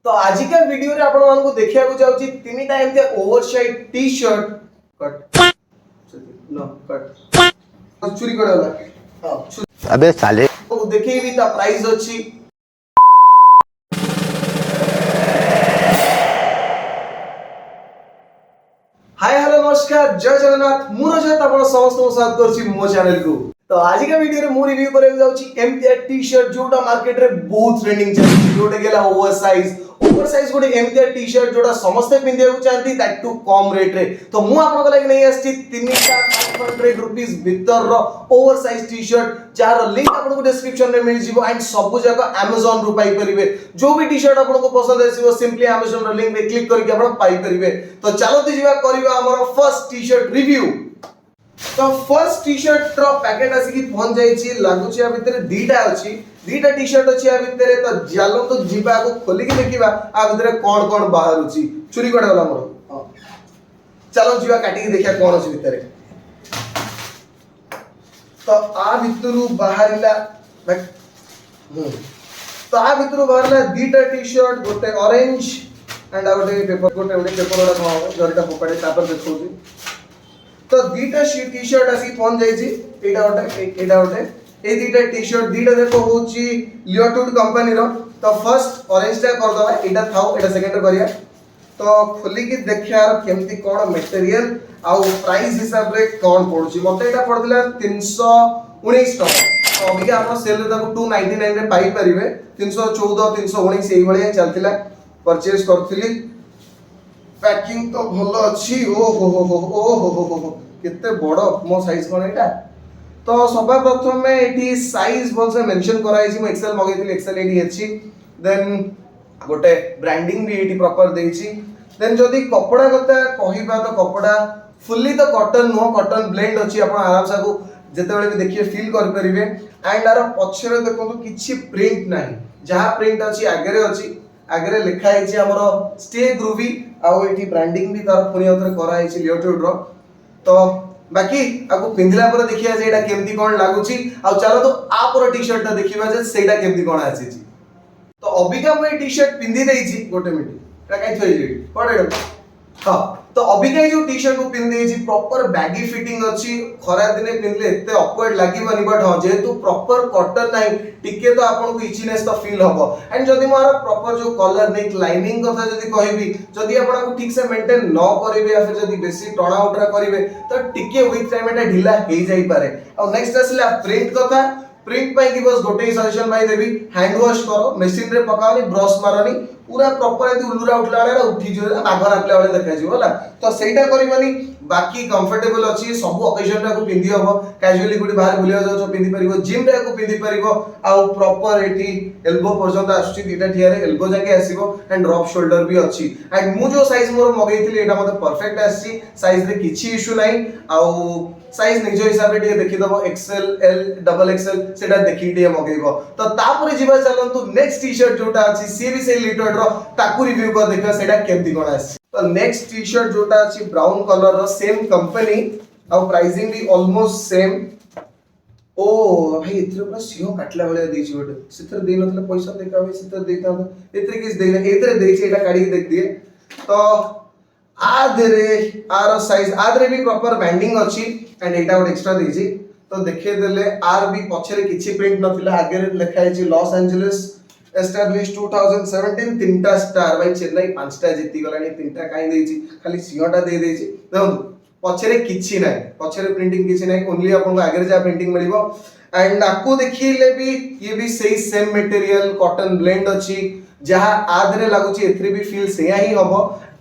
तो आजिका वीडियो रे आपण मानको देखिया को जाउची तीनटा एमते oversize T shirt cut no cut चुरी करला हां अबे साले तो देखिबी ता प्राइस अछि। हाय हेलो नमस्कार जय जगन्नाथ मु रजत आपण समस्त स्वागत करछि मो चैनल को। तो आज का वीडियो रे मु रिव्यू करे जाउची एमते टी शर्ट जोटा मार्केट रे बहुत ट्रेंडिंग चली जोटा गेला ओवरसाइज गोटे एमते टी शर्ट जोटा समस्त पिंदिया को चाहती दैट टू कम रेट रे। तो मु आपन को लागि नै आछि 500 रुपीस भीतर रो ओवरसाइज टी शर्ट जार लिंक आपन को डिस्क्रिप्शन रे मिल जिवो एंड सब जगह Amazon रु पाई परिबे। जो भी टी शर्ट आपन को पसंद आसीबो सिंपली Amazon रो लिंक रे क्लिक करके आपन पाई परिबे। तो चलो दिजिबा करबा हमर फर्स्ट टी शर्ट रिव्यू। तो फर्स्ट टी शर्ट रो पैकेट आसी की पहुंच जाई छी लागु छी आ भीतर दीटा अछि दीटा टी शर्ट अछि आ भीतर तो जालो तो जीवा को खोली के देखिबा आ भीतर कोन कोन बाहर अछि चुरी कड वाला मोर चलो जीवा काटी के देखिया कोन अछि भीतर। तो आ भीतरु बाहरिला तो आ भीतरु बाहरला दीटा टी शर्ट गोटे ऑरेंज एंड आ गोटे पेपर वाला को जरटा पकड़े तापर देखौजी। तो दीटा टी शर्ट आसी पहुंच जाई छी एटा गोटे ए दीटा टी शर्ट दीटा देखो होची लियोटुड कंपनी रो। तो फर्स्ट ऑरेंज टा कर दवा एटा थाओ एटा सेकंड करिया। तो खोली की देखिया केमती कोन मटेरियल आ प्राइस हिसाब रे कोन पड़ुची मते एटा पड़दिला 319 टका। तो अभी हम सेल रे ताको 299 रे पाई परिबे 314 319 एई भलिया चलतिला परचेज करथिली। पैकिंग तो भलो अछि ओ हो केते बड़ मो साइज कोन एटा। तो सबा प्रथम में एठी साइज बोल से मेंशन कराई छी। म एक्सेल मगैथिली एक्सेल एडी अछि देन गोटे ब्रांडिंग भी एठी प्रॉपर देई छी। देन जदी कपड़ा कथा कहिबा तो कपड़ा फुल्ली तो कॉटन नो कॉटन ब्लेंड अछि आपण आराम से को जते बेले भी देखिए फील कर परिबे। एंड आरो पछरे देखो किछि प्रिंट नाही जहा प्रिंट अछि आगरे अछि आगरे लिखा है हमरो स्टे ग्रूवी आउ एठी ब्रांडिंग भी तार पुनी उतरे करा है लियोटुड रो। तो बाकी आको पिंधला पर देखिया जे एटा केमती कोन लागुची आ चलो तो आ पर टी शर्ट देखिबा जे सेटा केमती कोन आसी छी। तो अबिका मैं टी शर्ट पिंदी देई छी गोटे मिनिट एटा काई थई जेडी पड़े हां। तो अबिका जो टी शर्ट को पिन देई छी प्रॉपर बैगी फिटिंग अछि खरा दिने पिनले एते ऑकवर्ड लागिबनी बट हां जेहेतु प्रॉपर कॉटन नाही टिके तो आपन को इचीनेस तो फील हबो। एंड जदी मार प्रॉपर जो कलर नेक लाइनिंग कथा जदी कहबी जदी आपन को ठीक से मेंटेन न करिवे या फिर जदी बेसी टणा उटरा करिवे तो टिके विथ टाइम एटा ढिला हे जाई पारे। और नेक्स्ट असला प्रिंट कथा प्रिंट पाई की बस गोटे सजेशन भाई देबी हैंड वॉश करो मशीन रे पकाओनी ब्रश मारनी पूरा प्रॉपर एदी उलुरा उठला वाला उठी जो बाघर आपले वाले देखा जिवो होला। तो सेटा करिवनी बाकी कंफर्टेबल अछि सब ओकेजन रा को पिंदी हबो कैजुअली गुडी बाहर बुलिया जाउ पिंदी परिबो जिम रे को पिंदी परिबो आ प्रॉपर एटी एल्बो पर्यंत आछि दीटा ठिया रे एल्बो जाके आसीबो एंड ड्रॉप शोल्डर भी अछि। एंड मु जो साइज मोर मगैथिली एटा मते परफेक्ट आछि साइज रे किछि इशू नाही आ साइज निजो हिसाब रे देखि दबो एक्सएल एल डबल एक्सएल सेटा देखि टे मगैबो। तो तापर जिबा चलंतु नेक्स्ट टी शर्ट जोटा अछि सी भी से लिटोड रो ताकू रिव्यू कर देखा सेटा केमती कोन आछि। तो नेक्स्ट टी शर्ट जोटा अछि ब्राउन कलर रो सेम कंपनी आ प्राइसिंग भी ऑलमोस्ट सेम। ओ भाई इथरे पूरा सियो काटला वाला देइ छी गोटे सिथरे देइ नथले पैसा देखा भाई सिथरे देइता इथरे किस देइ एथरे देइ छी एटा काडी के देख दिए। तो आधरे आर साइज आधरे भी प्रॉपर बैंडिंग अछि एंड एटा गोटे एक्स्ट्रा देइ छी। तो देखे देले आर भी पछरे किछि प्रिंट नथिला आगे लिखा है लॉस एंजेलिस एस्टैब्लिश 2017 तीनटा स्टार भाई चेन्नई पांचटा जीती गलानी तीनटा काई देइ छी खाली सियोटा दे देइ छी देखो पछरे किछि नाही पछरे प्रिंटिंग किछि नाही ओनली आपन को आगे जा प्रिंटिंग मिलिबो। एंड आपको देखिले भी ये भी सही सेम मटेरियल कॉटन ब्लेंड अछि जहा आधरे लागु छी एथरे भी फील सेया ही हबो।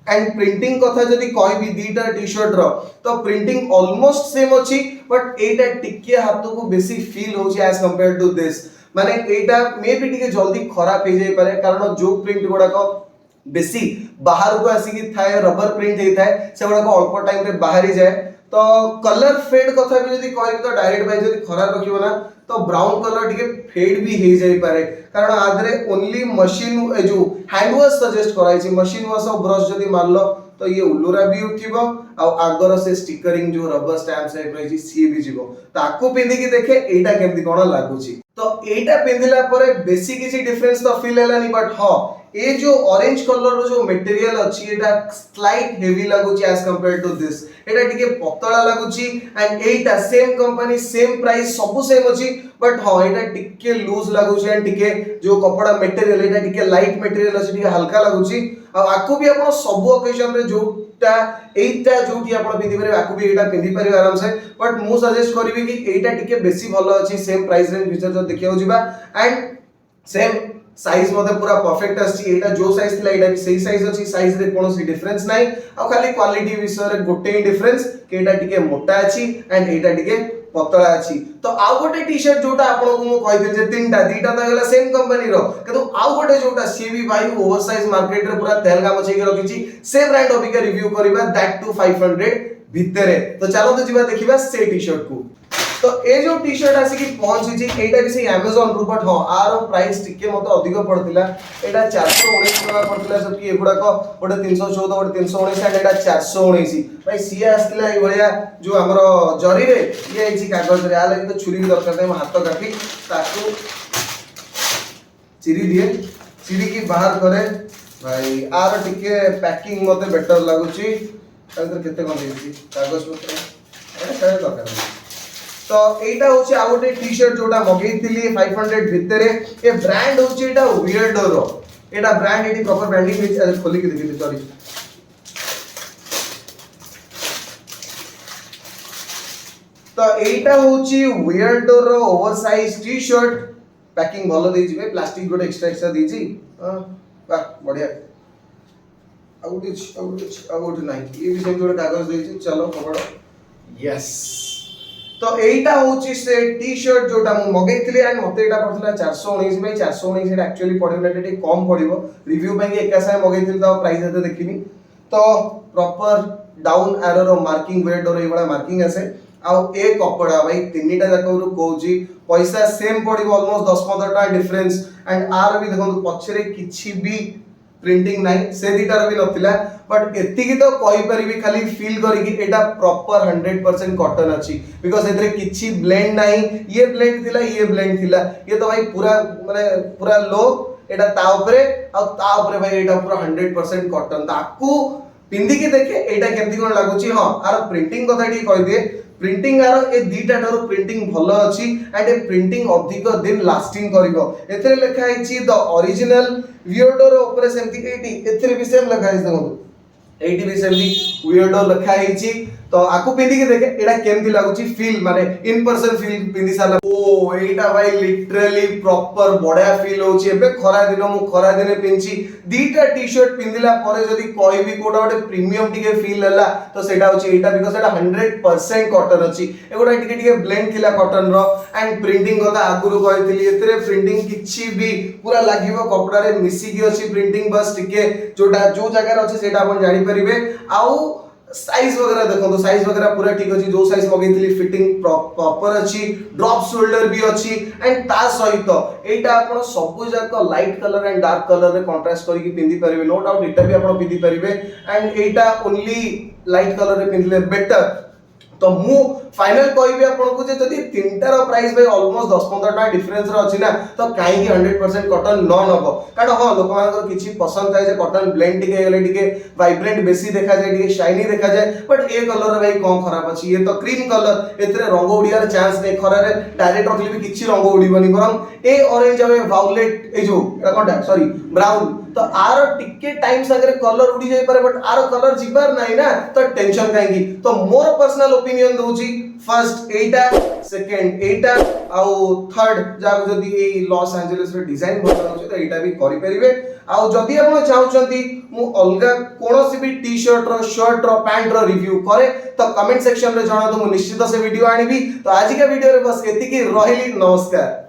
एंड प्रिंटिंग कथा जदी कोई भी दीटा टी शर्ट रो तो प्रिंटिंग ऑलमोस्ट सेम अछि बट एटा टिके हाथ को बेसी फील होछि एज कंपेयर टू दिस माने एटा मे भी टिके जल्दी खराब हे जाय पारे कारण जो प्रिंट गुडा को बेसी बाहर को आसी की थाए रबर प्रिंट हे थाए से गुडा को अल्प टाइम रे बाहरी जाए। तो कलर फेड कथा भी जदी कहबी तो डायरेक्ट भाई जदी खराब रखिबो ना तो ब्राउन कलर टिके फेड भी हे जाय पारे कारण आदरे ओनली मशीन जो हैंड वॉश सजेस्ट कराई छी मशीन वॉश और ब्रश जदी मारलो तो ये उल्लूरा भी उठिबो आ आगर से स्टिकरिंग जो रबर स्टैम्प टाइप रही सी भी जीवो ताको पिंदी की देखे एटा केमती कोन लागु छी। तो एटा पिंदिला परे बेसी किछि डिफरेंस तो फील हेलानी बट हां ये जो ऑरेंज कलर रो जो मटेरियल अछि एटा स्लाइट हेवी लागुची एज कंपेयर टू दिस एटा टिके पतला लागुची एंड एटा सेम कंपनी सेम प्राइस सब सेम अछि बट हां एटा टिके लूज लागुची एंड टिके जो कपड़ा मटेरियल एटा टिके लाइट मटेरियल अछि टिके हल्का लागुची आ आकु भी आपण सब ओकेजन रे जोटा एटा जोटी आपण पिंदी परबे आकु भी एटा पिंदी परबे आराम से बट मु सजेस्ट करबी कि एटा टिके बेसी भलो अछि सेम प्राइस रेंज भीतर जो देखियो जिबा एंड सेम साइज मते पूरा परफेक्ट अछि एटा जो साइज थिला एटा भी सही साइज अछि साइज रे कोनोसी डिफरेंस नाही आ खाली क्वालिटी विषय रे गोटे ही डिफरेंस कि एटा टिके मोटा अछि एंड एटा टिके पतला अछि तो आउ गोटे टी-शर्ट जोटा आपन को मु कहि दिल जे तीनटा दीटा त गेला सेम कंपनी रो किंतु आउ गोटे जोटा सी भी भाई ओवर साइज मार्केट रे पूरा तेलगा मछे के रखिछि से ब्रांड अबिका रिव्यू करबा दैट टू 500 भितरे तो चलो तो जिबा देखिबा से टी-शर्ट को तो ए जो टी-शर्ट आसी कि पहुंची छी एटा भी से Amazon रू बट हां आरो प्राइस टिके मते अधिक पड़तिला एटा 419 टका पड़तिला सब कि एगुडा को ओटे 314 ओटे 319 एंड एटा 419 भाई सीए आस्तिला ए भलिया जो हमरो जरी रे ये आइछि कागज रे आले तो छुरी भी दरकार नै हाथ काटी ताकू चिरी दिए चिरी की बाहर करे भाई आरो टिके पैकिंग मते बेटर लागुची अंदर केते कोन देछि कागज पत्र एटा दरकार तो एटा होची आ गोटे टी-शर्ट जोटा मगेइतिली 500 भितरे ए ब्रांड होची एटा वियर्डो रो एटा ब्रांड एटी प्रॉपर ब्रांडिंग विच खोली के देखि सॉरी तो एटा होची वियर्डो रो ओवरसाइज टी-शर्ट पैकिंग भलो देइ जिवे प्लास्टिक गोटे एक्स्ट्रा देइछि वाह बढ़िया आउट नहीं ये भी सेम जोटे कागज देइछि चलो कपड़ा यस तो एटा होची से टी-शर्ट जोटा मु मगेइतिली एंड मते एटा पड़थला 419 भाई 419 एटा एक्चुअली पड़िबो एटा कम पड़िबो रिव्यू पे एका साय मगेइतिली तो प्राइस एते देखिनी तो प्रॉपर डाउन एरो रो मार्किंग वेट और ए वाला मार्किंग आसे आ ए कपड़ा भाई तीनटा जाकरू कहूची पैसा सेम पड़िबो ऑलमोस्ट 10-15 टका डिफरेंस एंड आर भी देखो पछरे किछि भी प्रिंटिंग नाही से दीटार भी नथिला बट एतिकी तो कहि परिबी खाली फील करी कि एटा प्रॉपर 100% कॉटन अछि बिकॉज़ एतरे किछि ब्लेंड नाही ये ब्लेंड थिला ये तो भाई पूरा माने पूरा लो एटा ता ऊपर भाई एटा पूरा 100% कॉटन ताकू पिंदी के देखे एटा केमती कोन लागुची हां आर प्रिंटिंग कथा ठी कहि दे प्रिंटिंग आर ए दीटा ठारो प्रिंटिंग भलो अछि एंड ए प्रिंटिंग अधिक दिन लास्टिंग करिवो एतरे लेखा आइछि द ओरिजिनल वियर्डो रो ऊपर सेमती एटी एतरे भी सेम लेखा आइछि देखो एटी भी सेमती वियर्डो लेखा आइछि तो आकु पिंदी के देखे एटा केमती लागुची फील माने इन पर्सन फील पिंदी साला ओ एटा भाई लिटरली प्रॉपर बडा फील होची एबे खरा दिन मु खरा दिने पिंची दीटा टी-शर्ट पिंदिला परे जदी कोई भी कोडा ओटे प्रीमियम टिके फील हला तो सेटा होची एटा बिकॉज़ एटा 100% कॉटन अछि एगोटा टिके ब्लेंड थिला कॉटन रो एंड प्रिंटिंग कथा आगुरु कहितली एतरे प्रिंटिंग किछि भी पूरा लागिवो कपड़ा रे मिसी की अछि प्रिंटिंग बस टिके जोटा जो जगह रे अछि सेटा अपन जानि परिबे आउ साइज वगैरह देखो तो साइज वगैरह पूरा ठीक अछि जो साइज मगेइतिली फिटिंग प्रॉपर अछि ड्रॉप शोल्डर भी अछि एंड ता सहित एटा आपण सब जाक light colour and dark colour ray contrast करी कि पिंदी परिबे नो डाउट एटा भी आपण पिंदी परिबे and Etah only light colour रे पिंदले बेटर तो मु फाइनल कहबी आपन को जे जदी तीनटा रो प्राइस भाई ऑलमोस्ट 10-15 टका डिफरेंस रो अछि ना तो काहे कि 100% कॉटन न नबो कारण हां लोक मानकर किछि पसंद थाए जे कॉटन ब्लेंड टिके गेले टिके वाइब्रेंट बेसी देखा जाय टिके शाइनी देखा जाय बट ए कलर रे भाई कोन खराब अछि ये तो क्रीम कलर एतरे रंग उडियार चांस नै खरा रे डायरेक्ट रखली भी किछि रंग उडीबनी बरम ए ऑरेंज आवे वायलेट ए जो कोनटा सॉरी ब्राउन तो आरो टिके टाइम संगे कलर उडी जाय पारे बट आरो कलर जिबार नाही ना तो टेंशन काहेकी तो मोर पर्सनल ओपिनियन दोची फर्स्ट एटा सेकंड एटा आउ थर्ड जाक जदी ए लॉस एंजेलिस रे डिजाइन करना होचे तो एटा भी करि परिबे आउ जदी आपण चाहउचंती मु अलगा कोनोसी भी टी-शर्ट रो शर्ट रो पैंट रो रिव्यू करे तो कमेंट सेक्शन रे जणा तो मु निश्चित से वीडियो आनिबी तो आज का वीडियो रे बस एतिकी रहिली नमस्कार।